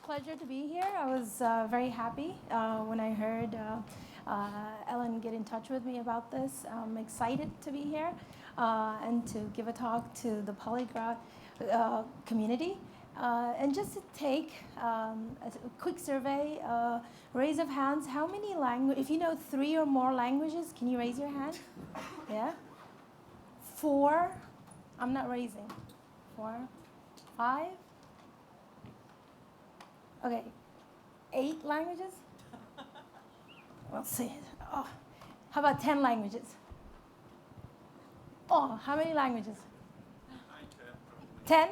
pleasure to be here. I was very happy when I heard Ellen get in touch with me about this. I'm excited to be here and to give a talk to the Polyglot community. And just to take a quick survey, raise of hands, how many languages, if you know 3 or more languages, can you raise your hand? Yeah? 4? I'm not raising. 4? 5? Okay, 8 languages? We'll see. Oh, how about 10 languages? Oh, how many languages? 10?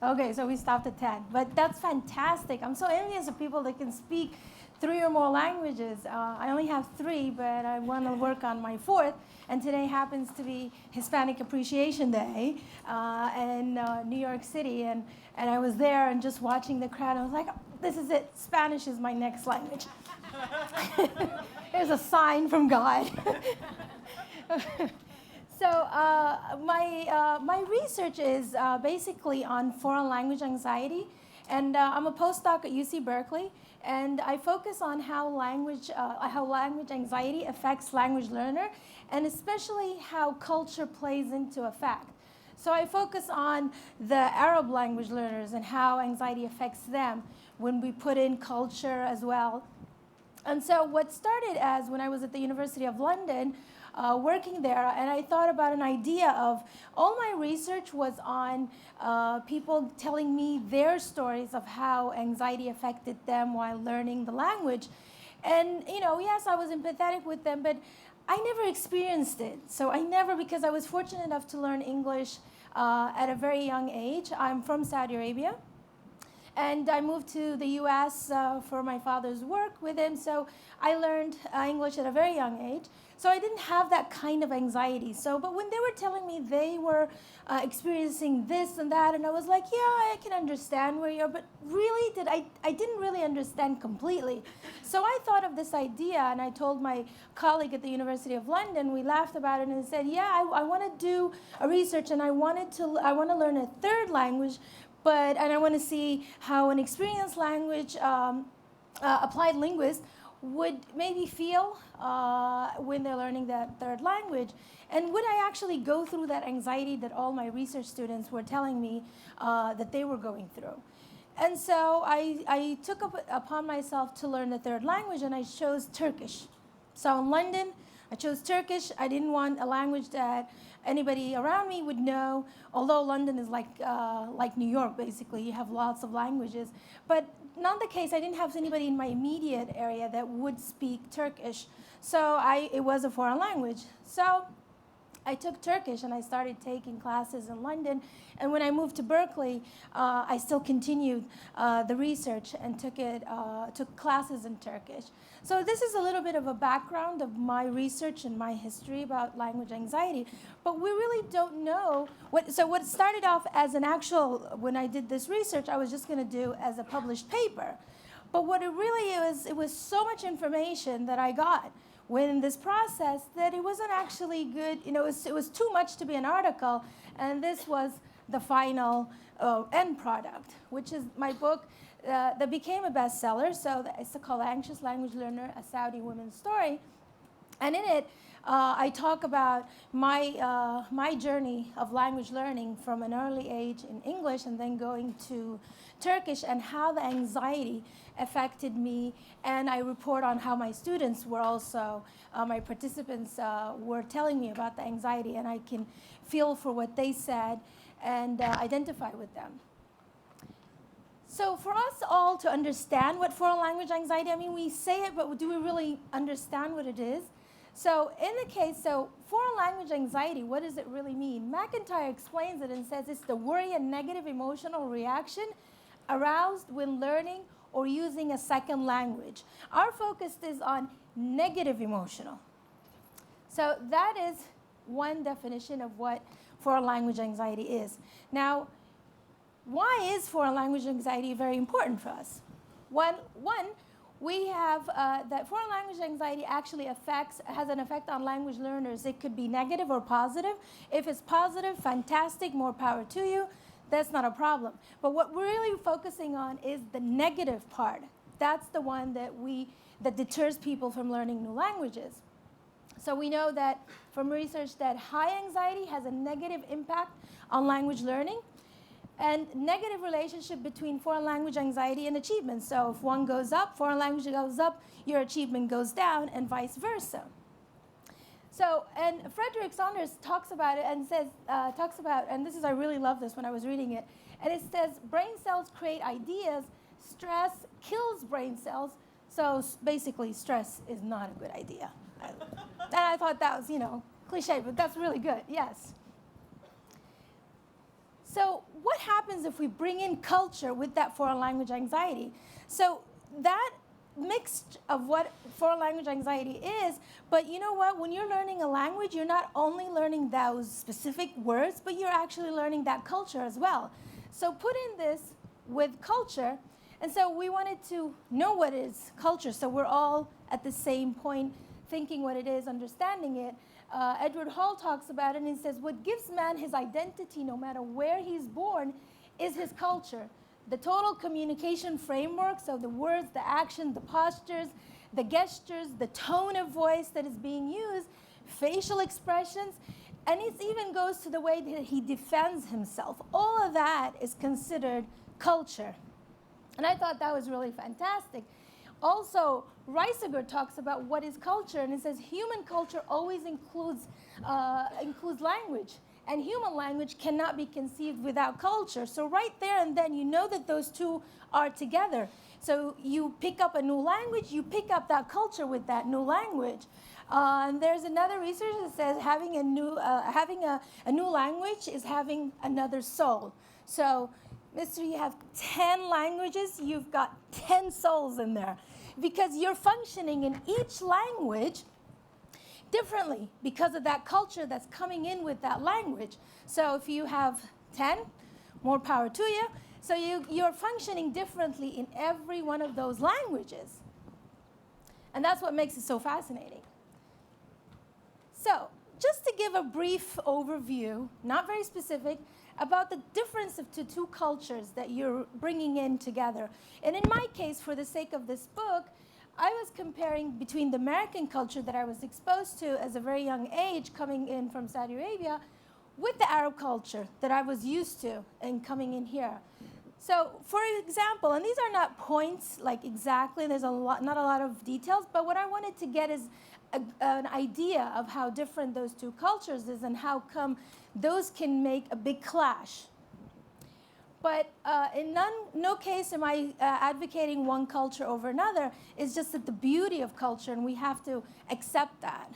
Okay, so we stopped at 10. But that's fantastic. I'm so envious of people that can speak 3 or more languages. I only have 3, but I want to work on my 4th. And today happens to be Hispanic Appreciation Day in New York City. And I was there and just watching the crowd. I was like, this is it. Spanish is my next language. There's a sign from God. So my research is basically on foreign language anxiety. And I'm a postdoc at UC Berkeley. And I focus on how language anxiety affects language learner, and especially how culture plays into effect. So I focus on the Arab language learners and how anxiety affects them when we put in culture as well. And so what started as when I was at the University of London, working there, and I thought about an idea of all my research was on people telling me their stories of how anxiety affected them while learning the language. And, yes, I was empathetic with them, but I never experienced it. So because I was fortunate enough to learn English at a very young age. I'm from Saudi Arabia. And I moved to the US for my father's work with him. So I learned English at a very young age. So I didn't have that kind of anxiety. But when they were telling me they were experiencing this and that, and I was like, yeah, I can understand where you're, but really, I didn't really understand completely. So I thought of this idea, and I told my colleague at the University of London, we laughed about it, and said, yeah, I want to do a research, and I want to learn a 3rd language, and I want to see how an experienced language applied linguist would maybe feel when they're learning that 3rd language. And would I actually go through that anxiety that all my research students were telling me that they were going through? And so I took upon myself to learn the 3rd language, and I chose Turkish. So in London, I chose Turkish. I didn't want a language that anybody around me would know, although London is like New York, basically. You have lots of languages. But not the case. I didn't have anybody in my immediate area that would speak Turkish. So it was a foreign language. So I took Turkish, and I started taking classes in London. And when I moved to Berkeley, I still continued the research and took classes in Turkish. So this is a little bit of a background of my research and my history about language anxiety. But we really don't know. What started off as when I did this research, I was just going to do as a published paper. But what it really is, it was so much information that I got in this process that it wasn't actually good. It was too much to be an article, and this was the final end product, which is my book that became a bestseller. So it's called Anxious Language Learner, A Saudi Woman's Story. And in it, I talk about my journey of language learning from an early age in English and then going to Turkish, and how the anxiety affected me. And I report on how my students were also, my participants were telling me about the anxiety, and I can feel for what they said and identify with them. So for us all to understand what foreign language anxiety, we say it, but do we really understand what it is? So foreign language anxiety, what does it really mean? McIntyre explains it and says it's the worry and negative emotional reaction aroused when learning or using a second language. Our focus is on negative emotional. So that is one definition of what foreign language anxiety is. Now, why is foreign language anxiety very important for us? One, we have that foreign language anxiety actually has an effect on language learners. It could be negative or positive. If it's positive, fantastic, more power to you. that's not a problem. But what we're really focusing on is the negative part. That's the one that deters people from learning new languages. So we know that from research that high anxiety has a negative impact on language learning, and negative relationship between foreign language anxiety and achievement. So if one goes up, foreign language goes up, your achievement goes down, and vice versa. So, and Frederick Saunders talks about it and says, and this is, I really love this when I was reading it, and it says, brain cells create ideas, stress kills brain cells, so basically stress is not a good idea. And I thought that was, cliche, but that's really good, yes. So what happens if we bring in culture with that foreign language anxiety? So that mix of what foreign language anxiety is, but you know what? When you're learning a language, you're not only learning those specific words, but you're actually learning that culture as well. So put in this with culture, and so we wanted to know what is culture, so we're all at the same point thinking what it is, understanding it. Edward Hall talks about it, and he says, what gives man his identity, no matter where he's born, is his culture. The total communication framework, so the words, the action, the postures, the gestures, the tone of voice that is being used, facial expressions, and it even goes to the way that he defends himself. All of that is considered culture. And I thought that was really fantastic. Also, Reisiger talks about what is culture, and it says human culture always includes language, and human language cannot be conceived without culture. So right there and then, you know that those two are together. So you pick up a new language, you pick up that culture with that new language. And there's another research that says having a new language is having another soul. So, Mister, you have 10 languages, you've got 10 souls in there, because you're functioning in each language differently because of that culture that's coming in with that language. So if you have 10, more power to you. So you're functioning differently in every one of those languages. And that's what makes it so fascinating. So just to give a brief overview, not very specific, about the difference of the two cultures that you're bringing in together. And in my case, for the sake of this book, I was comparing between the American culture that I was exposed to as a very young age coming in from Saudi Arabia with the Arab culture that I was used to and coming in here. So for example, and these are not points like exactly, there's not a lot of details, but what I wanted to get is an idea of how different those two cultures is and how come those can make a big clash. But in no case am I advocating one culture over another. It's just that the beauty of culture, and we have to accept that.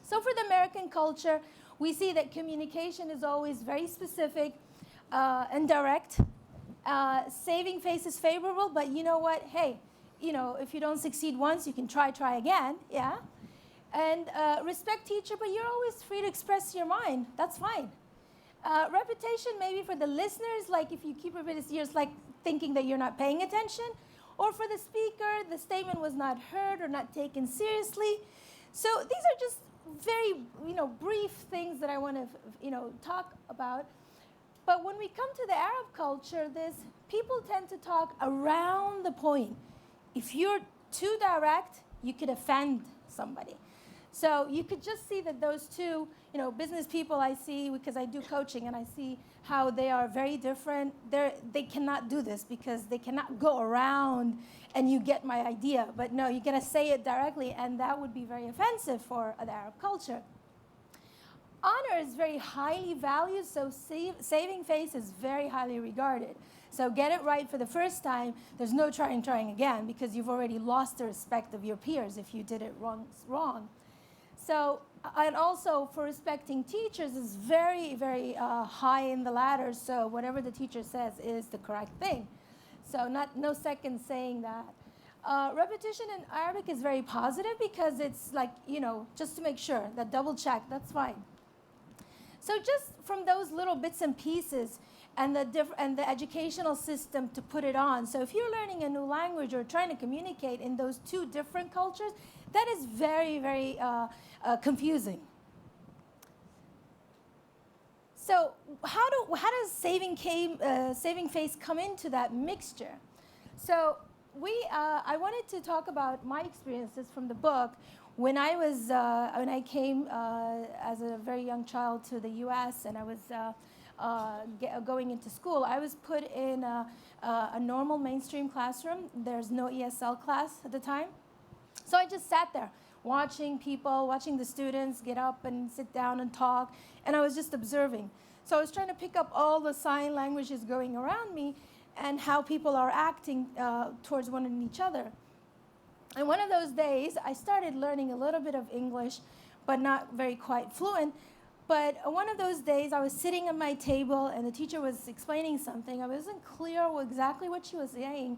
So for the American culture, we see that communication is always very specific and direct. Saving face is favorable, but you know what? Hey, if you don't succeed once, you can try again, yeah? And respect teacher, but you're always free to express your mind. That's fine. Repetition, maybe for the listeners, like if you keep repeating, you're like thinking that you're not paying attention. Or for the speaker, the statement was not heard or not taken seriously. So these are just very, brief things that I want to, talk about. But when we come to the Arab culture, people tend to talk around the point. If you're too direct, you could offend somebody. So you could just see that those two, business people I see, because I do coaching, and I see how they are very different. They cannot do this because they cannot go around and you get my idea. But no, you're going to say it directly, and that would be very offensive for the Arab culture. Honor is very highly valued, so saving face is very highly regarded. So get it right for the first time. There's no trying again, because you've already lost the respect of your peers if you did it wrong. So, and also for respecting teachers is very, very high in the ladder. So whatever the teacher says is the correct thing. So no second saying that. Repetition in Arabic is very positive because it's like, just to make sure, that double check, that's fine. So just from those little bits and pieces and the educational system to put it on. So if you're learning a new language or trying to communicate in those two different cultures, that is very, very confusing. So how does saving face come into that mixture? So I wanted to talk about my experiences from the book. When I came as a very young child to the U.S. and I was going into school, I was put in a normal mainstream classroom. There's no ESL class at the time. So I just sat there watching the students get up and sit down and talk, and I was just observing. So I was trying to pick up all the sign languages going around me and how people are acting towards one and each other. And one of those days, I started learning a little bit of English, but not very quite fluent. But one of those days, I was sitting at my table, and the teacher was explaining something. I wasn't clear exactly what she was saying,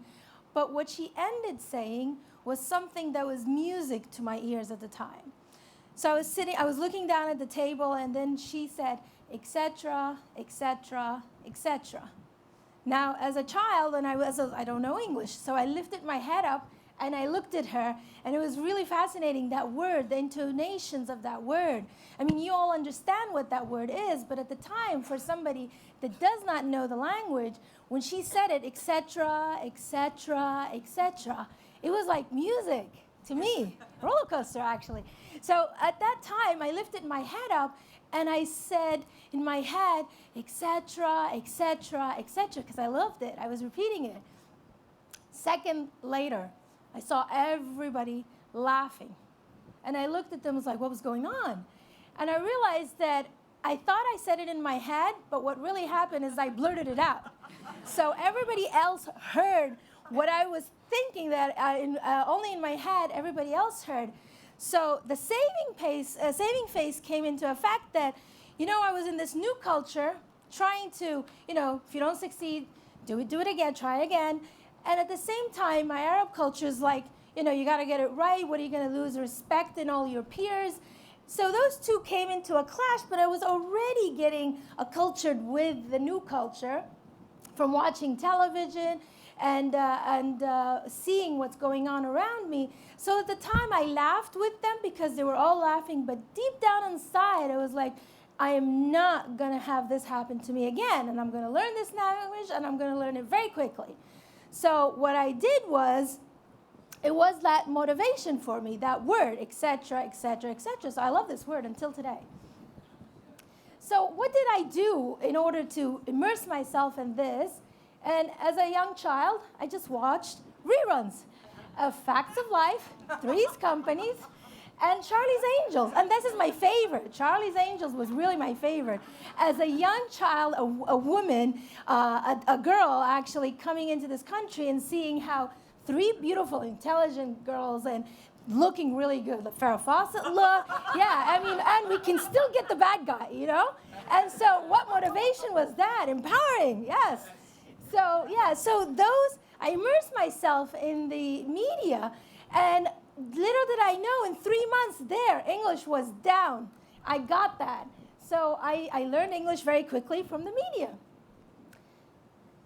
but what she ended saying was something that was music to my ears at the time. So I was looking down at the table, and then she said, etc., etc., etc. Now, as a child, and I don't know English, so I lifted my head up, and I looked at her, and it was really fascinating, that word, the intonations of that word. I mean, you all understand what that word is, but at the time, for somebody that does not know the language, when she said it, etc., etc., etc., it was like music to me, roller coaster, actually. So at that time, I lifted my head up, and I said in my head, etc., etc., etc., because I loved it. I was repeating it. Second later, I saw everybody laughing. And I looked at them and was like, what was going on? And I realized that I thought I said it in my head, but what really happened is I blurted it out. So everybody else heard what I was thinking that only in my head everybody else heard. So the saving face came into effect that, I was in this new culture trying to, if you don't succeed, do it again, try again. And at the same time, my Arab culture is like, you got to get it right. What are you going to lose? Respect in all your peers. So those two came into a clash, but I was already getting acculturated with the new culture from watching television and seeing what's going on around me. So at the time, I laughed with them because they were all laughing. But deep down inside, I was like, I am not going to have this happen to me again. And I'm going to learn this language, and I'm going to learn it very quickly. So what I did was, it was that motivation for me, that word, etc., etc., etc. So I love this word until today. So what did I do in order to immerse myself in this? And as a young child, I just watched reruns of Facts of Life, Three's Companies, and Charlie's Angels. And this is my favorite. Charlie's Angels was really my favorite. As a young child, a woman, a girl actually coming into this country and seeing how three beautiful, intelligent girls and looking really good, the Farrah Fawcett look. Yeah, and we can still get the bad guy, And so what motivation was that? Empowering, yes. So, I immersed myself in the media, and little did I know, in 3 months there, English was down. I got that. So I learned English very quickly from the media.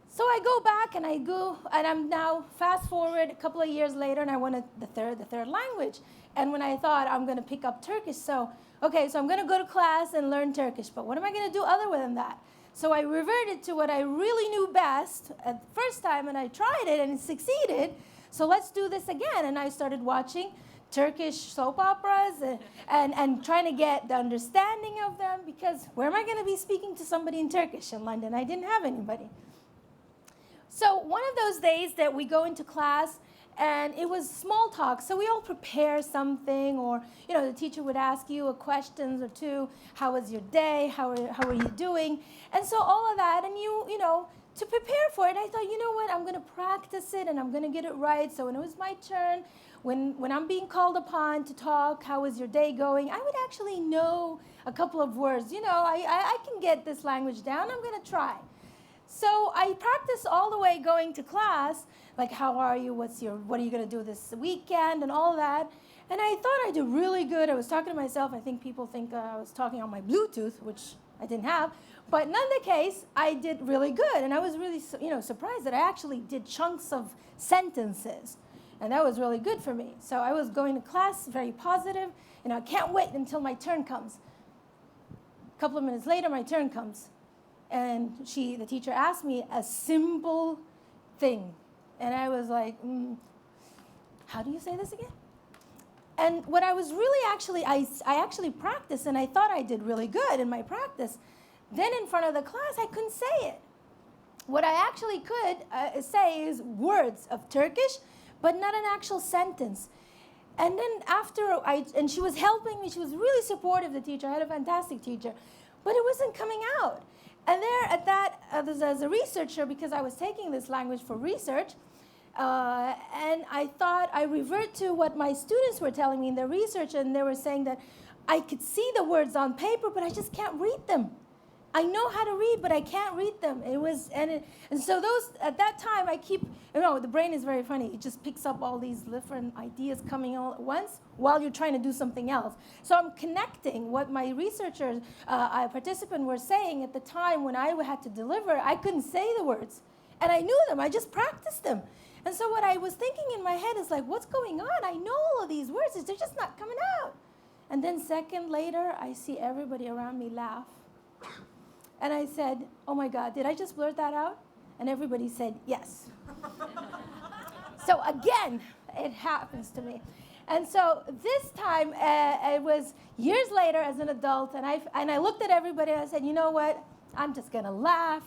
So I go back and I'm now fast forward a couple of years later, and I wanted the third language. And when I thought I'm going to pick up Turkish, so I'm going to go to class and learn Turkish. But what am I going to do other than that? So I reverted to what I really knew best at the first time, and I tried it and it succeeded. So let's do this again. And I started watching Turkish soap operas and trying to get the understanding of them, because where am I going to be speaking to somebody in Turkish in London? I didn't have anybody. So one of those days that we go into class, and it was small talk. So we all prepare something, or the teacher would ask you a question or two. How was your day? How are you doing? And so all of that, and to prepare for it, I thought, what? I'm going to practice it, and I'm going to get it right. So when it was my turn, when I'm being called upon to talk, how is your day going? I would actually know a couple of words. I can get this language down. I'm going to try. So I practiced all the way going to class, like, how are you? What are you going to do this weekend and all that. And I thought I did really good. I was talking to myself. I think people think I was talking on my Bluetooth, which I didn't have. But in the case, I did really good. And I was really, surprised that I actually did chunks of sentences. And that was really good for me. So I was going to class very positive, and I can't wait until my turn comes. A couple of minutes later, my turn comes. And the teacher asked me a simple thing. And I was like, how do you say this again? And what I was really actually, I actually practiced, and I thought I did really good in my practice. Then in front of the class, I couldn't say it. What I actually could say is words of Turkish, but not an actual sentence. And then and she was helping me. She was really supportive, the teacher. I had a fantastic teacher. But it wasn't coming out. And there at that, as a researcher, because I was taking this language for research, and I thought I revert to what my students were telling me in their research, and they were saying that I could see the words on paper, but I just can't read them. I know how to read, but I can't read them. And so those, at that time, the brain is very funny. It just picks up all these different ideas coming all at once while you're trying to do something else. So I'm connecting what my researchers, participants were saying at the time when I had to deliver. I couldn't say the words. And I knew them. I just practiced them. And so what I was thinking in my head is like, what's going on? I know all of these words. They're just not coming out. And then second later, I see everybody around me laugh. And I said, oh my God, did I just blurt that out? And everybody said, yes. So again, it happens to me. And so this time, it was years later as an adult, and I looked at everybody and I said, you know what? I'm just going to laugh.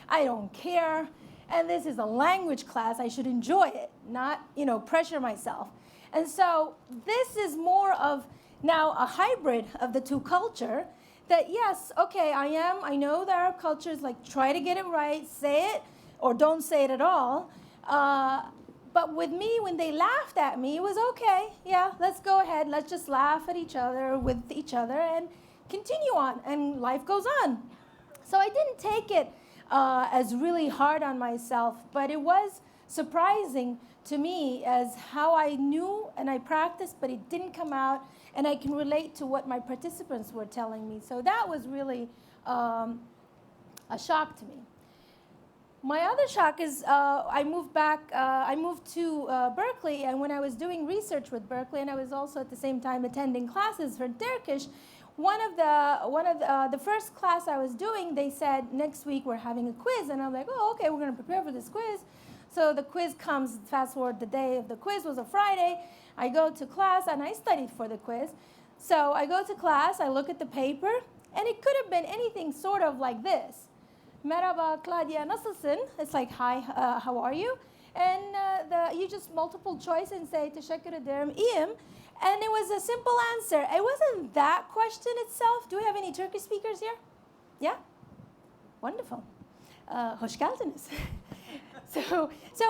I don't care. And this is a language class. I should enjoy it, not, pressure myself. And so this is more of now a hybrid of the two culture. That yes, okay, I know the Arab culture is like, try to get it right, say it, or don't say it at all. But with me, when they laughed at me, it was okay, yeah, let's go ahead, let's just laugh at each other, with each other, and continue on, and life goes on. So I didn't take it as really hard on myself, but it was surprising to me as how I knew and I practiced, but it didn't come out. And I can relate to what my participants were telling me. So that was really a shock to me. My other shock is I moved to Berkeley, and when I was doing research with Berkeley, and I was also at the same time attending classes for Turkish, one of the first class I was doing, they said, next week we're having a quiz. And I'm like, oh, okay, we're going to prepare for this quiz. So the quiz comes, fast forward, the day of the quiz was a Friday. I go to class, and I studied for the quiz. So I go to class, I look at the paper, and it could have been anything sort of like this. Merhaba Claudia, nasılsın? It's like, hi, how are you? And you just multiple choice and say, teşekkür ederim, iyiyim. And it was a simple answer. It wasn't that question itself. Do we have any Turkish speakers here? Yeah? Wonderful. Hoş geldiniz. So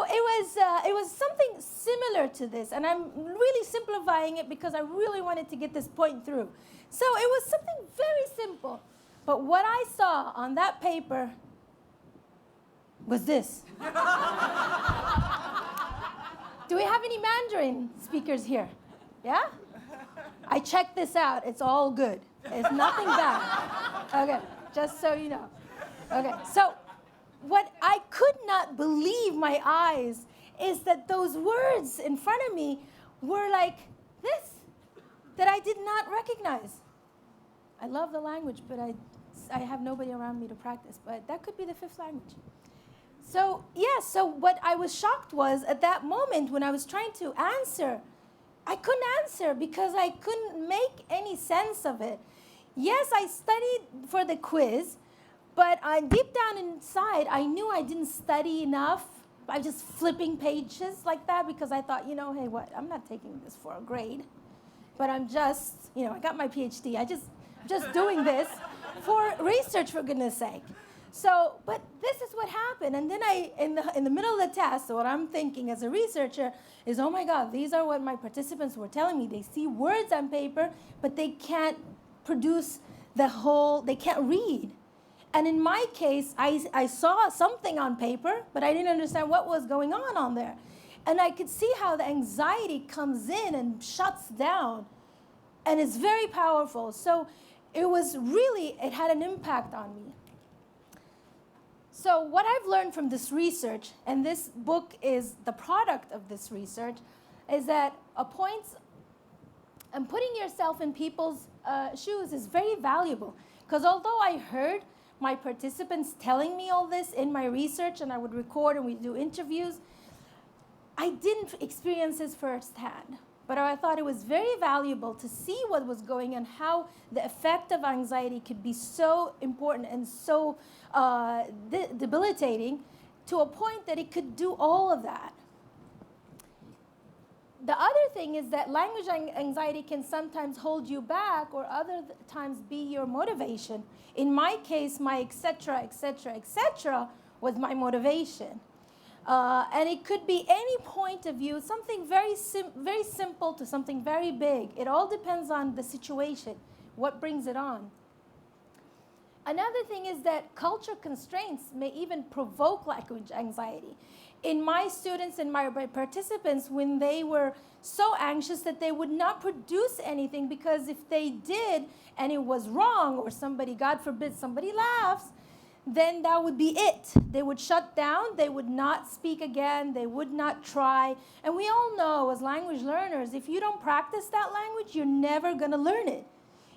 it was something similar to this, and I'm really simplifying it because I really wanted to get this point through. So it was something very simple, but what I saw on that paper was this. Do we have any Mandarin speakers here? Yeah? I checked this out. It's all good. It's nothing bad. Okay, just so you know. Okay, so what I could not believe my eyes is that those words in front of me were like this, that I did not recognize. I love the language, but I have nobody around me to practice, but that could be the fifth language. So, yes, so what I was shocked was at that moment when I was trying to answer, I couldn't answer because I couldn't make any sense of it. Yes, I studied for the quiz, but deep down inside, I knew I didn't study enough. I was just flipping pages like that because I thought, hey, what? I'm not taking this for a grade, but I'm just, I got my PhD. I just doing this for research, for goodness sake. So, but this is what happened. And then in the middle of the test, so what I'm thinking as a researcher is, oh my God, these are what my participants were telling me. They see words on paper, but they can't produce they can't read. And in my case, I saw something on paper, but I didn't understand what was going on there. And I could see how the anxiety comes in and shuts down. And it's very powerful. So it had an impact on me. So what I've learned from this research, and this book is the product of this research, is that putting yourself in people's shoes is very valuable. Because although I heard my participants telling me all this in my research, and I would record and we'd do interviews, I didn't experience this firsthand. But I thought it was very valuable to see what was going on, how the effect of anxiety could be so important and so debilitating to a point that it could do all of that. The other thing is that language anxiety can sometimes hold you back, or other times be your motivation. In my case, my etc., etc., etc. was my motivation. And it could be any point of view, something very simple to something very big. It all depends on the situation, what brings it on. Another thing is that culture constraints may even provoke language anxiety. In my students and my participants, when they were so anxious that they would not produce anything, because if they did and it was wrong, or somebody, God forbid, somebody laughs, then that would be it. They would shut down, they would not speak again, they would not try. And we all know as language learners, if you don't practice that language, you're never gonna learn it.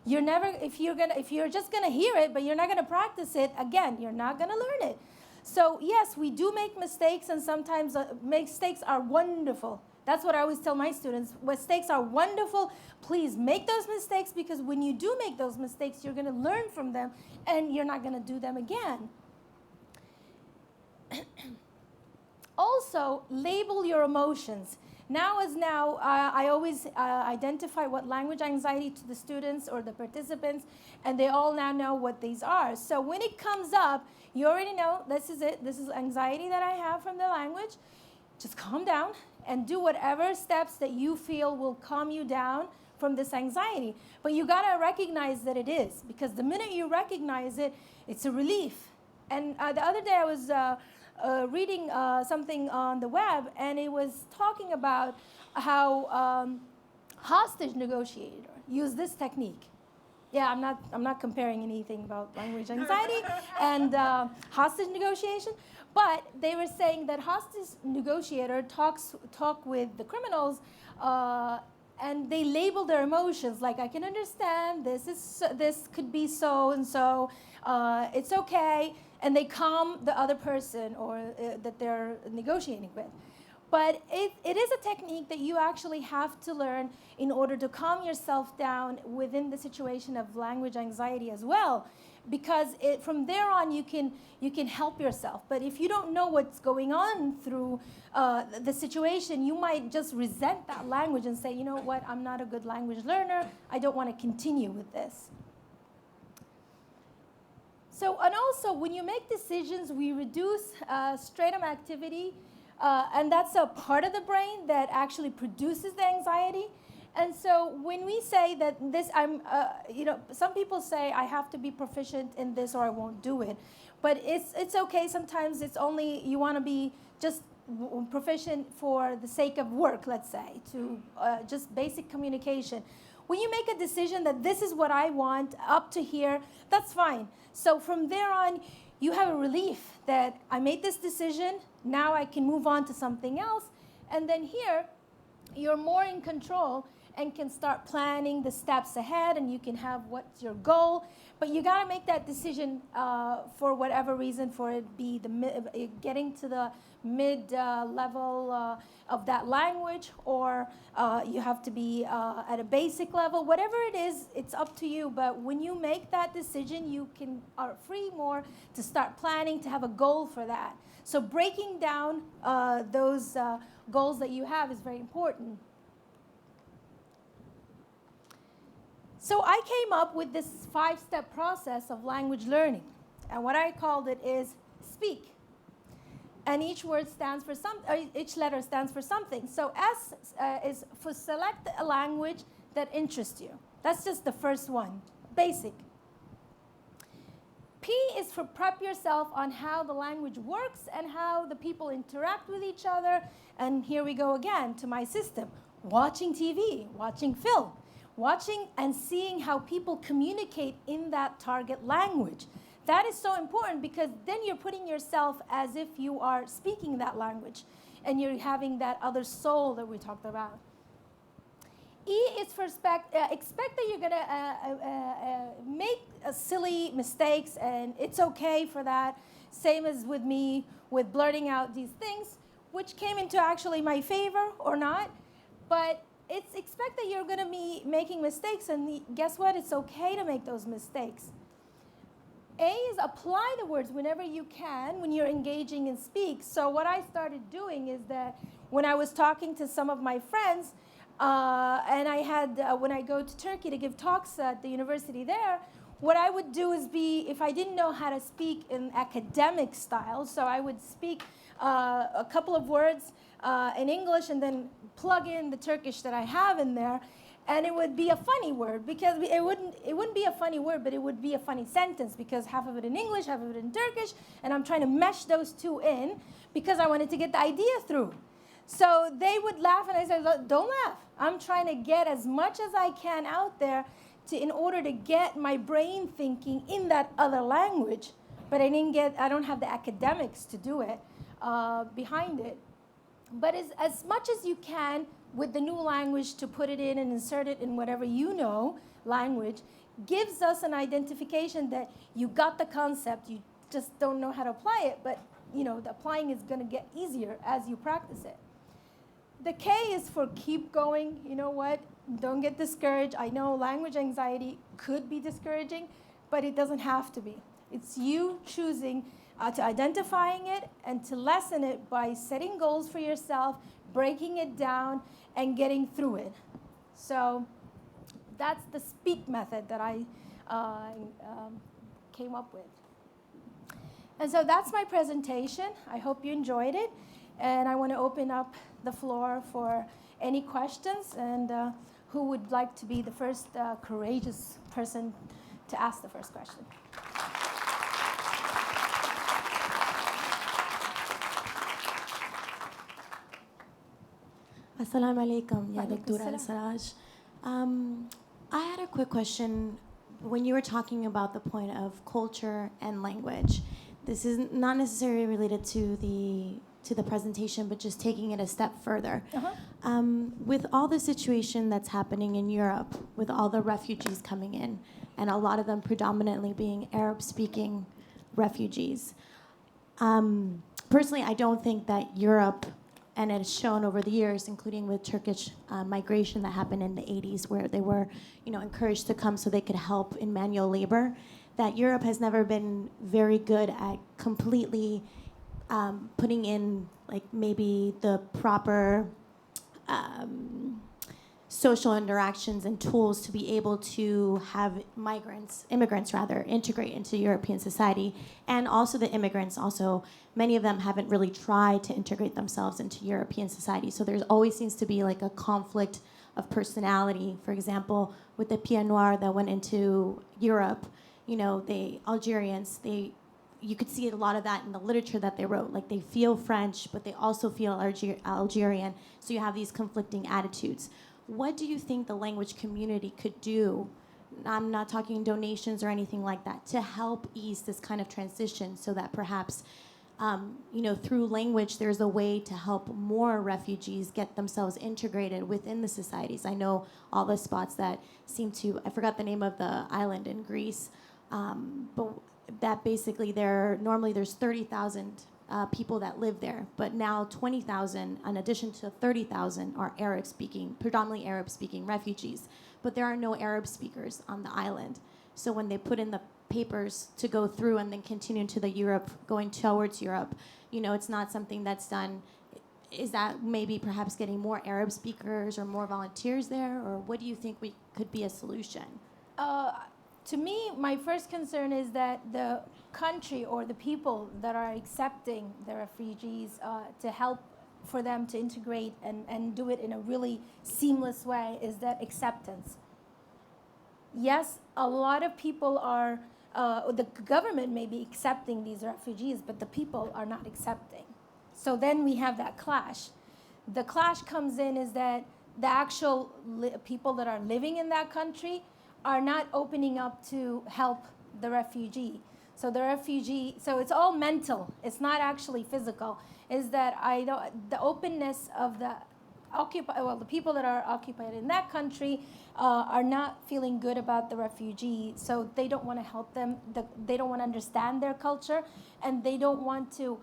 You're never, if you're just gonna hear it, but you're not gonna practice it, again, you're not gonna learn it. So yes, we do make mistakes, and sometimes mistakes are wonderful. That's what I always tell my students. Mistakes are wonderful. Please make those mistakes, because when you do make those mistakes, you're going to learn from them, and you're not going to do them again. Also, label your emotions. I always identify what language anxiety to the students or the participants, and they all now know what these are. So when it comes up, you already know this is it. This is anxiety that I have from the language. Just calm down and do whatever steps that you feel will calm you down from this anxiety. But you gotta recognize that it is, because the minute you recognize it, it's a relief. And the other day I was reading something on the web, and it was talking about how hostage negotiator use this technique. Yeah, I'm not comparing anything about language anxiety and hostage negotiation, but they were saying that hostage negotiator talk with the criminals, and they label their emotions, like, I can understand this could be so and so, it's okay, and they calm the other person or that they're negotiating with. But it is a technique that you actually have to learn in order to calm yourself down within the situation of language anxiety as well, because from there on you can help yourself. But if you don't know what's going on through the situation, you might just resent that language and say, you know what, I'm not a good language learner, I don't want to continue with this. So, and also when you make decisions, we reduce stratum activity, and that's a part of the brain that actually produces the anxiety. And so when we say that this, some people say I have to be proficient in this or I won't do it. But it's okay. Sometimes it's only you want to be just proficient for the sake of work, let's say, to just basic communication. When you make a decision that this is what I want up to here, that's fine. So from there on, you have a relief that I made this decision, now I can move on to something else. And then here, you're more in control and can start planning the steps ahead, and you can have what's your goal. But you gotta make that decision for whatever reason, for it be getting to the mid level of that language, or you have to be at a basic level. Whatever it is, it's up to you. But when you make that decision, you are free more to start planning, to have a goal for that. So breaking down those goals that you have is very important. So I came up with this 5-step process of language learning. And what I called it is speak. And each letter stands for something. So S is for select a language that interests you. That's just the first one, basic. P is for prep yourself on how the language works and how the people interact with each other. And here we go again to my system. Watching TV, watching film. Watching and seeing how people communicate in that target language. That is so important, because then you're putting yourself as if you are speaking that language, and you're having that other soul that we talked about. E is for expect that you're going to make silly mistakes, and it's okay for that. Same as with me with blurting out these things, which came into actually my favor or not. But it's expect that you're going to be making mistakes, and guess what? It's okay to make those mistakes. A is apply the words whenever you can when you're engaging in speak. So what I started doing is that when I was talking to some of my friends, and I had, when I go to Turkey to give talks at the university there, what I would do is if I didn't know how to speak in academic style, so I would speak a couple of words in English and then plug in the Turkish that I have in there, and it would be a funny word, because it wouldn't be a funny word, but it would be a funny sentence, because half of it in English, half of it in Turkish, and I'm trying to mesh those two in because I wanted to get the idea through. So they would laugh, and I said, don't laugh. I'm trying to get as much as I can out there in order to get my brain thinking in that other language. But I don't have the academics to do it behind it. But as much as you can with the new language to put it in and insert it in whatever you know language, gives us an identification that you got the concept, you just don't know how to apply it, but the applying is going to get easier as you practice it. The K is for keep going. You know what? Don't get discouraged. I know language anxiety could be discouraging, but it doesn't have to be. It's you choosing to identifying it and to lessen it by setting goals for yourself, breaking it down, and getting through it. So that's the speak method that I came up with. And so that's my presentation. I hope you enjoyed it. And I want to open up the floor for any questions, and who would like to be the first courageous person to ask the first question. Assalamu alaikum, ya Dr. Al-Saraj. I had a quick question. When you were talking about the point of culture and language, this is not necessarily related to the presentation, but just taking it a step further. With all the situation that's happening in Europe, with all the refugees coming in, and a lot of them predominantly being Arab-speaking refugees, personally, I don't think that Europe, and it has shown over the years, including with Turkish migration that happened in the 80s, where they were, encouraged to come so they could help in manual labor, that Europe has never been very good at completely putting in maybe the proper social interactions and tools to be able to have immigrants integrate into European society. And also the immigrants, many of them haven't really tried to integrate themselves into European society. So there always seems to be a conflict of personality. For example, with the Pied Noir that went into Europe, the Algerians, you could see a lot of that in the literature that they wrote. They feel French, but they also feel Algerian. So you have these conflicting attitudes. What do you think the language community could do? I'm not talking donations or anything like that, to help ease this kind of transition, so that perhaps, through language, there's a way to help more refugees get themselves integrated within the societies. I know all the spots that seem to, I forgot the name of the island in Greece, but that basically there's 30,000 people that live there, but now 20,000, in addition to 30,000, are predominantly Arab-speaking refugees. But there are no Arab speakers on the island. So when they put in the papers to go through and then continue to going towards Europe, it's not something that's done. Is that maybe perhaps getting more Arab speakers or more volunteers there, or what do you think could be a solution? To me, my first concern is that the country or the people that are accepting the refugees to help for them to integrate and do it in a really seamless way is that acceptance. Yes, a lot of people are, the government may be accepting these refugees, but the people are not accepting. So then we have that clash. The clash comes in is that the actual people that are living in that country are not opening up to help the refugee. So so it's all mental. It's not actually physical. Is that the openness of the the people that are occupied in that country are not feeling good about the refugee, so they don't want to help them. They don't want to understand their culture, and they don't want to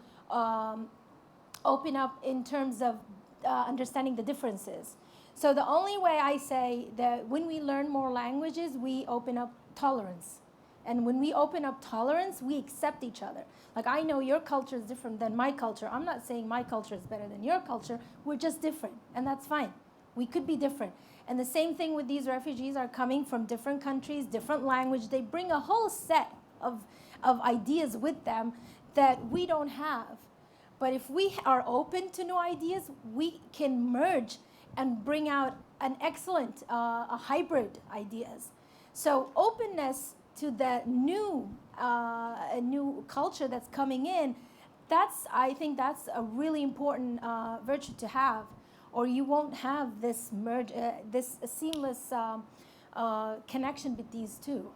open up in terms of understanding the differences. So the only way I say that when we learn more languages, we open up tolerance. And when we open up tolerance, we accept each other. Like, I know your culture is different than my culture. I'm not saying my culture is better than your culture. We're just different, and that's fine. We could be different. And the same thing with these refugees are coming from different countries, different language. They bring a whole set of ideas with them that we don't have. But if we are open to new ideas, we can merge and bring out an excellent a hybrid ideas. So openness to the new culture that's coming in, I think that's a really important virtue to have, or you won't have this this seamless connection with these two.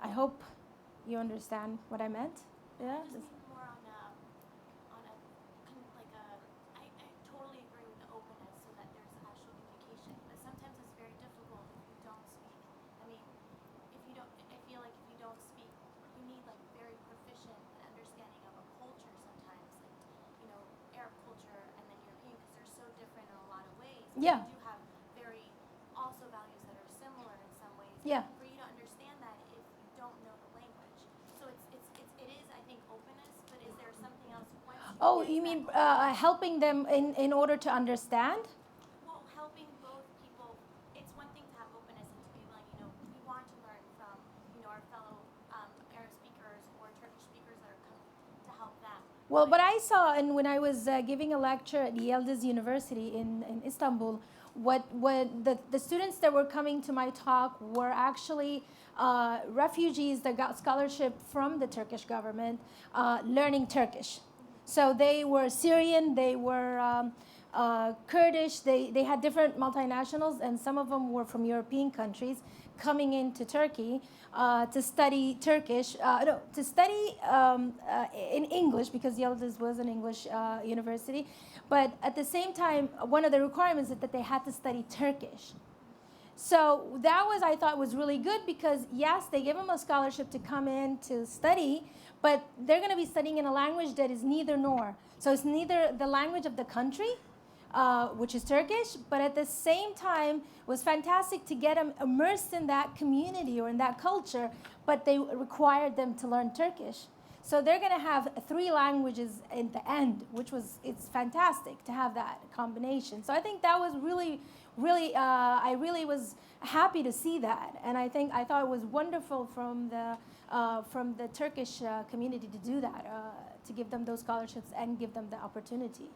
I hope you understand what I meant. Yeah. I totally agree with the openness so that there's actual communication. But sometimes it's very difficult if you don't speak. I mean, I feel like if you don't speak, you need like very proficient understanding of a culture sometimes, like, Arab culture and then European, because they're so different in a lot of ways. Yeah. They do have very also values that are similar in some ways. Yeah. For you to understand that if you don't know the language. So it is, I think, openness, but is there something else? Oh, you mean helping them in order to understand? Well, helping both people. It's one thing to have openness and to be like, we want to learn from, our fellow Arab speakers or Turkish speakers that are coming to help them. Well, but I saw, and when I was giving a lecture at Yıldız University in Istanbul, what the students that were coming to my talk were actually refugees that got scholarship from the Turkish government learning Turkish. So they were Syrian, they were Kurdish, they had different multinationals, and some of them were from European countries coming into Turkey to study Turkish, to study in English, because Yıldız was an English university. But at the same time, one of the requirements is that they had to study Turkish. So that was, I thought, was really good, because yes, they give them a scholarship to come in to study, but they're going to be studying in a language that is neither nor. So it's neither the language of the country, which is Turkish, but at the same time, it was fantastic to get them immersed in that community or in that culture, but they required them to learn Turkish. So they're going to have 3 languages in the end, it's fantastic to have that combination. So I think that was really, I really was happy to see that. And I thought it was wonderful from the Turkish community to do that, to give them those scholarships and give them the opportunity.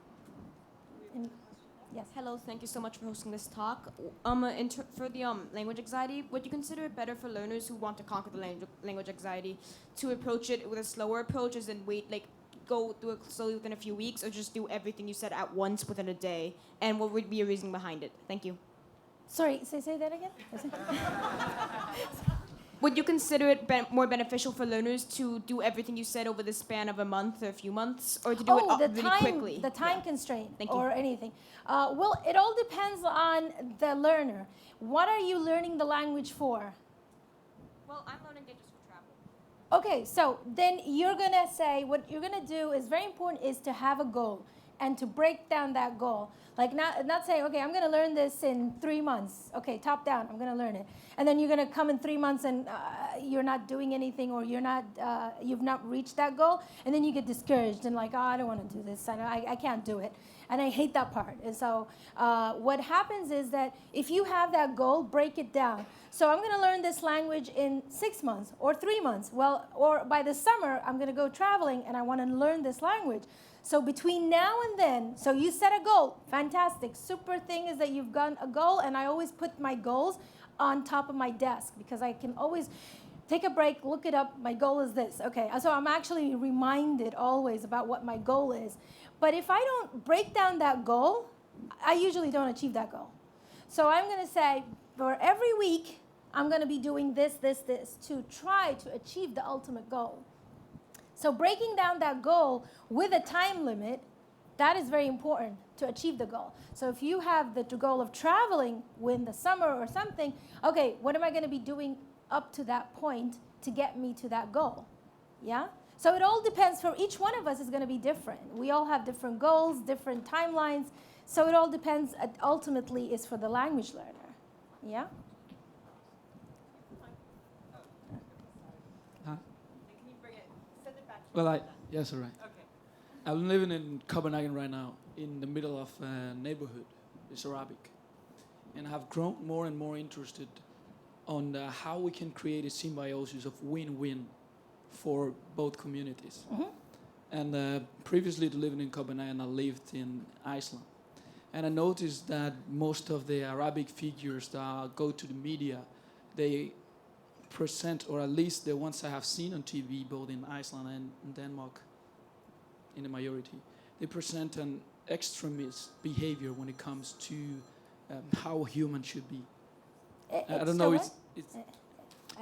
Yes. Hello, thank you so much for hosting this talk. For the language anxiety, would you consider it better for learners who want to conquer the language anxiety to approach it with a slower approach, as in go through it slowly within a few weeks, or just do everything you said at once within a day? And what would be your reasoning behind it? Thank you. Sorry, say that again? Would you consider it more beneficial for learners to do everything you said over the span of a month or a few months, or to do it really quickly? The time constraint Thank you. or anything. Well, it all depends on the learner. What are you learning the language for? Well, I'm learning it just for travel. Okay, so then you're going to say, what you're going to do is very important, is to have a goal and to break down that goal. Like not saying, okay, I'm going to learn this in 3 months. Okay, top down, I'm going to learn it. And then you're going to come in 3 months and you're not doing anything, or you've not reached that goal. And then you get discouraged and like, oh, I don't want to do this. I can't do it. And I hate that part. And so what happens is that if you have that goal, break it down. So I'm going to learn this language in 6 months or 3 months. Well, or by the summer, I'm going to go traveling and I want to learn this language. So between now and then, so you set a goal, fantastic. Super thing is that you've got a goal, and I always put my goals on top of my desk, because I can always take a break, look it up, my goal is this. Okay, so I'm actually reminded always about what my goal is. But if I don't break down that goal, I usually don't achieve that goal. So I'm going to say, for every week, I'm going to be doing this to try to achieve the ultimate goal. So breaking down that goal with a time limit, that is very important. to achieve the goal. So if you have the goal of traveling in the summer or something, okay, what am I going to be doing up to that point to get me to that goal? Yeah? So it all depends. For each one of us is going to be different. We all have different goals, different timelines. So it all depends. Ultimately, is for the language learner. Yeah? Huh? Can you bring it? Send it back. Well, yes, all right. Okay. I'm living in Copenhagen right now, in the middle of a neighborhood. It's Arabic. And I've grown more and more interested on how we can create a symbiosis of win-win for both communities. Mm-hmm. And previously to living in Copenhagen, I lived in Iceland. And I noticed that most of the Arabic figures that go to the media, they present, or at least the ones I have seen on TV, both in Iceland and in Denmark, in the majority, they present an extremist behavior when it comes to how human should be. I don't know, it's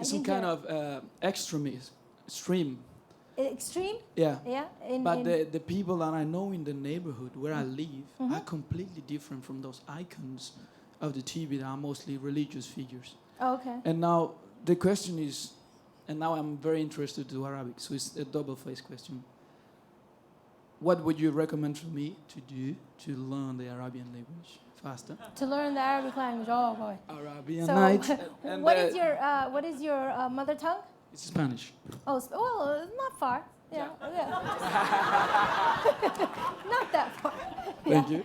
some kind of extreme. Extreme? Yeah. Yeah. But the people that I know in the neighborhood where I live are completely different from those icons of the TV that are mostly religious figures. Oh, okay. And now the question is, and now I'm very interested to Arabic, so it's a double-faced question. What would you recommend for me to do to learn the Arabian language faster? To learn the Arabic language. Oh boy. Arabian So, night. what is your mother tongue? It's Spanish. Oh, well, not far. Yeah. Not that far. Thank you.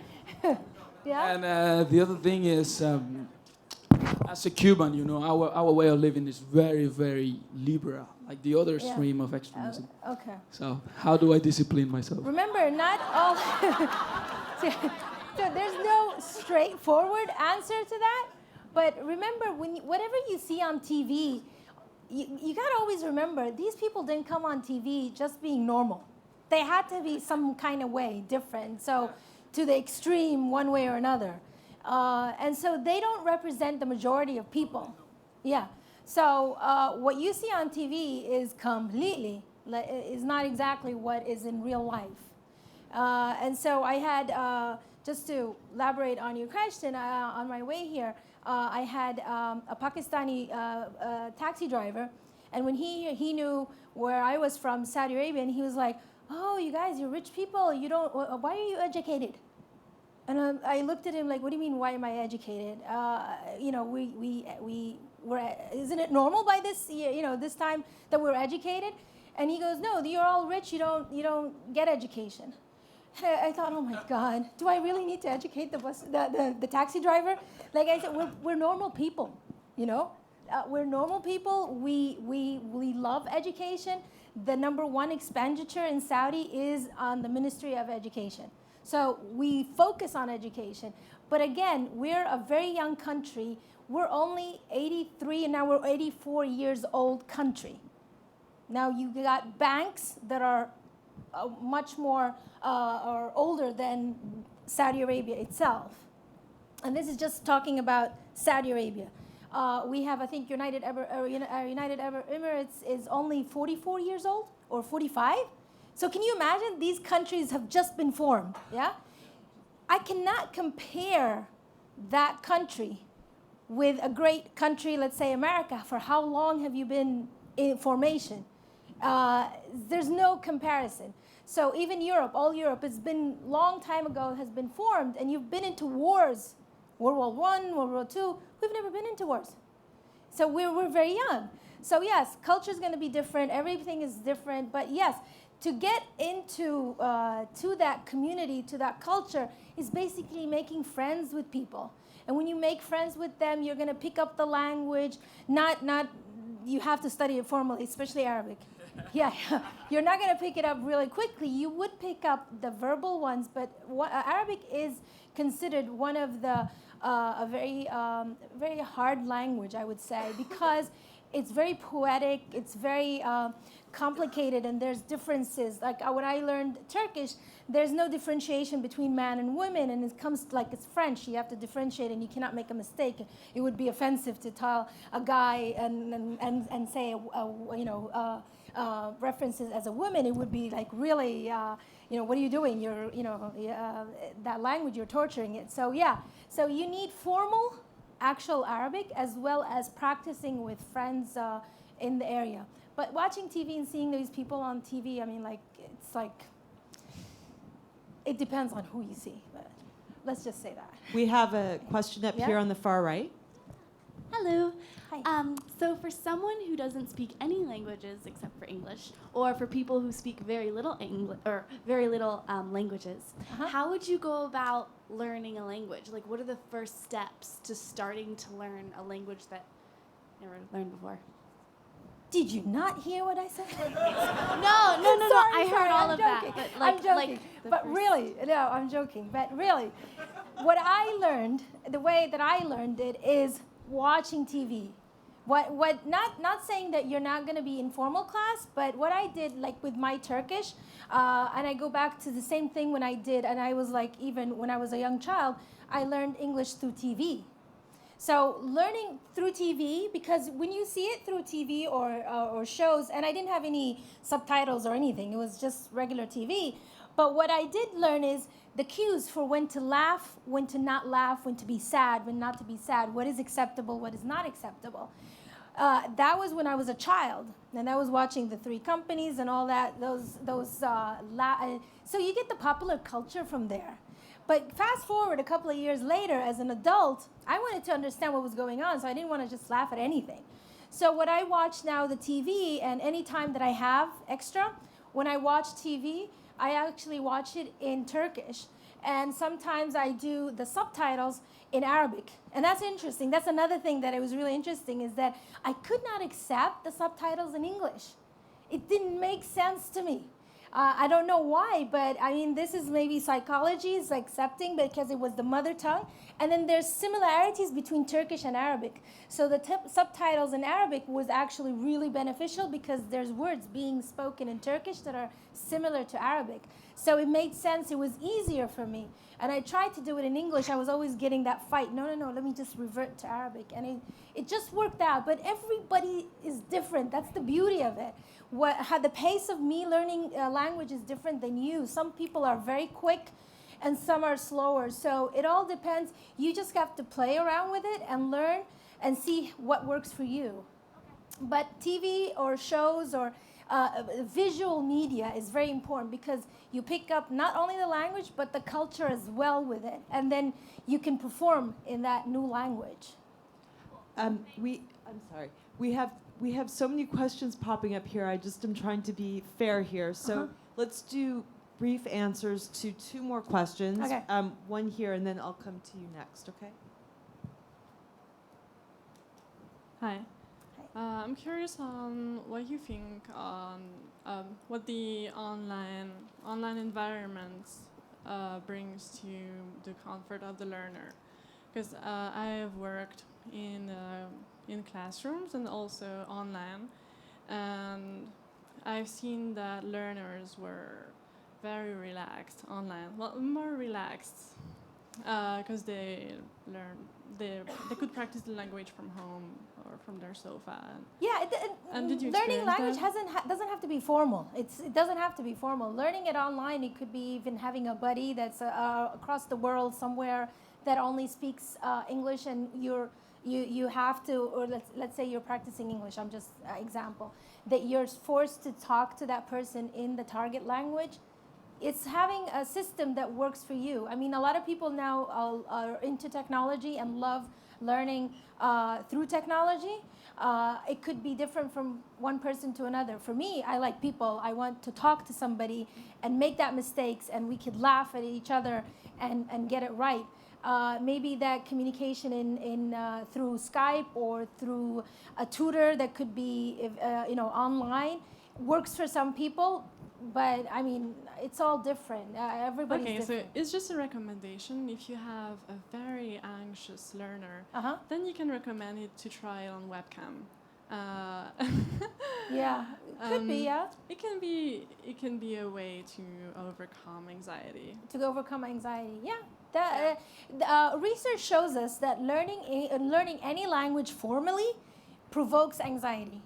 Yeah. And the other thing is, as a Cuban, you know, our way of living is very, very liberal, like the other extreme of extremism. Okay. So how do I discipline myself? Remember, not all. So there's no straightforward answer to that. But remember, whatever you see on TV, you got to always remember, these people didn't come on TV just being normal. They had to be some kind of way different. So to the extreme, one way or another. And so they don't represent the majority of people. Yeah. So what you see on TV is is not exactly what is in real life. And so I had, just to elaborate on your question, on my way here, I had a Pakistani taxi driver, and when he knew where I was from, Saudi Arabia, and he was like, "Oh, you guys, you're rich people. You don't. Why are you educated?" And I looked at him like, "What do you mean? Why am I educated? You know, we were. Isn't it normal by this this time that we're educated?" And he goes, "No, you're all rich. You don't get education." I thought, oh my God, do I really need to educate the taxi driver? Like I said, we're normal people, you know? We're normal people. We love education. The #1 expenditure in Saudi is on the Ministry of Education. So we focus on education. But again, we're a very young country. We're only 83 and now we're 84 years old country. Now you got banks that are much more or older than Saudi Arabia itself. And this is just talking about Saudi Arabia. We have, I think, United Arab Emirates is only 44 years old or 45. So can you imagine? These countries have just been formed, yeah? I cannot compare that country with a great country, let's say America. For how long have you been in formation? There's no comparison. So even Europe, all Europe, it's been long time ago, has been formed, and you've been into wars. World War I, World War II, we've never been into wars. So we're very young. So yes, culture is going to be different, everything is different, but yes, to get into to that community, to that culture, is basically making friends with people. And when you make friends with them, you're going to pick up the language, not you have to study it formally, especially Arabic. Yeah, you're not going to pick it up really quickly. You would pick up the verbal ones, but Arabic is considered one of the a very hard language, I would say, because it's very poetic, it's very complicated, and there's differences. Like when I learned Turkish, there's no differentiation between man and women, and it comes like it's French. You have to differentiate, and you cannot make a mistake. It would be offensive to tell a guy and say references as a woman, it would be like really, what are you doing? You're, that language, you're torturing it. So yeah, so you need formal, actual Arabic as well as practicing with friends in the area. But watching TV and seeing these people on TV, I mean, it's like, it depends on who you see. But let's just say that. We have a question up here on the far right. Hello. Hi. So for someone who doesn't speak any languages except for English, or for people who speak very little English or very little languages, how would you go about learning a language? Like, what are the first steps to starting to learn a language that you never learned before? Did you not hear what I said? No. I heard all I'm of joking. that. But like, I'm joking. the But first- really, no, I'm joking. But really, what I learned, the way that I learned it is watching TV. Not saying that you're not going to be in formal class, but what I did, like with my Turkish, and I go back to the same thing when I did, and I was like, even when I was a young child, I learned English through TV. So learning through TV, because when you see it through TV or shows, and I didn't have any subtitles or anything, it was just regular TV. But what I did learn is the cues for when to laugh, when to not laugh, when to be sad, when not to be sad, what is acceptable, what is not acceptable. That was when I was a child, and I was watching the Three Companies and all that. So you get the popular culture from there. But fast forward a couple of years later, as an adult, I wanted to understand what was going on, so I didn't want to just laugh at anything. So what I watch now, the TV, and any time that I have extra, when I watch TV, I actually watch it in Turkish. And sometimes I do the subtitles in Arabic. And that's interesting. That's another thing that it was really interesting, is that I could not accept the subtitles in English. It didn't make sense to me. I don't know why, but I mean, this is maybe psychology is accepting because it was the mother tongue. And then there's similarities between Turkish and Arabic. So the subtitles in Arabic was actually really beneficial because there's words being spoken in Turkish that are similar to Arabic. So it made sense. It was easier for me. And I tried to do it in English. I was always getting that fight. No, let me just revert to Arabic. And it just worked out. But everybody is different. That's the beauty of it. How the pace of me learning language is different than you. Some people are very quick and some are slower. So it all depends. You just have to play around with it and learn and see what works for you. But TV or shows or visual media is very important because you pick up not only the language but the culture as well with it. And then you can perform in that new language. I'm sorry. We have so many questions popping up here. I just am trying to be fair here. So let's do brief answers to two more questions. Okay. One here, and then I'll come to you next, okay? Hi. I'm curious on what you think on what the online environments brings to the comfort of the learner. Because I have worked in classrooms and also online, and I've seen that learners were very relaxed online. Well, more relaxed because they could practice the language from home or from their sofa. Yeah, and did you learning experience language that? doesn't have to be formal. It doesn't have to be formal. Learning it online, it could be even having a buddy that's across the world somewhere that only speaks English, and you have to, or let's say you're practicing English. I'm just example that you're forced to talk to that person in the target language. It's having a system that works for you. I mean, a lot of people now are into technology and love learning through technology. It could be different from one person to another. For me, I like people. I want to talk to somebody and make that mistakes, and we could laugh at each other and get it right. Maybe that communication in through Skype or through a tutor that could be online works for some people. But I mean, it's all different. Everybody's different. So it's just a recommendation. If you have a very anxious learner, then you can recommend it to try on webcam. Yeah, could be. Yeah, it can be a way to overcome anxiety. To overcome anxiety. Yeah, research shows us that learning any language formally provokes anxiety.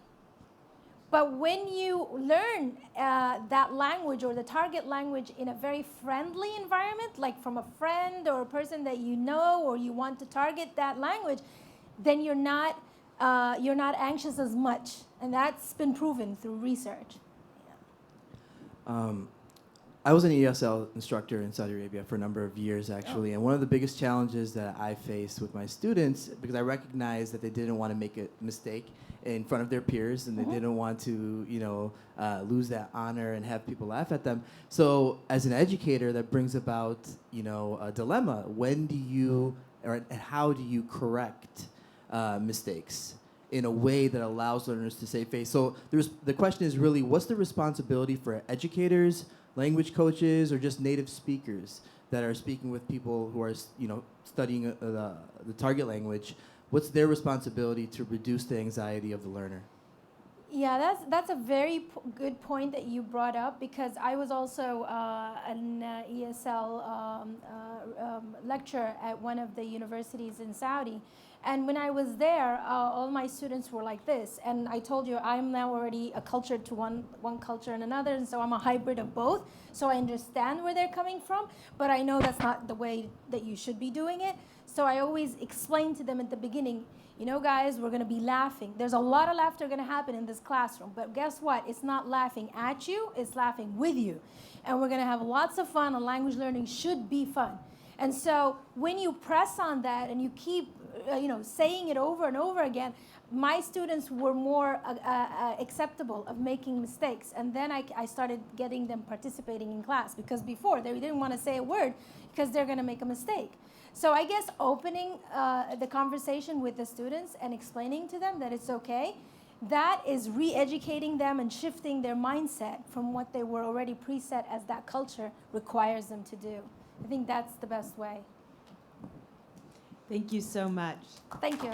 But when you learn that language or the target language in a very friendly environment, like from a friend or a person that you know or you want to target that language, then you're not anxious as much. And that's been proven through research. I was an ESL instructor in Saudi Arabia for a number of years, actually, and one of the biggest challenges that I faced with my students, because I recognized that they didn't want to make a mistake in front of their peers, and they didn't want to, lose that honor and have people laugh at them. So, as an educator, that brings about, a dilemma. When do you, and how do you correct mistakes in a way that allows learners to save face? So, the question is really, what's the responsibility for educators, language coaches, or just native speakers that are speaking with people who are, studying the target language? What's their responsibility to reduce the anxiety of the learner? Yeah, that's a very good point that you brought up, because I was also an ESL lecturer at one of the universities in Saudi. And when I was there, all my students were like this. And I told you, I'm now already acculturated to one culture and another, and so I'm a hybrid of both. So I understand where they're coming from, but I know that's not the way that you should be doing it. So I always explain to them at the beginning, guys, we're going to be laughing. There's a lot of laughter going to happen in this classroom, but guess what? It's not laughing at you, it's laughing with you. And we're going to have lots of fun, and language learning should be fun. And so when you press on that and you keep saying it over and over again, my students were more acceptable of making mistakes. And then I started getting them participating in class, because before they didn't want to say a word because they're going to make a mistake. So I guess opening the conversation with the students and explaining to them that it's okay, that is re-educating them and shifting their mindset from what they were already preset as that culture requires them to do. I think that's the best way. Thank you so much. Thank you.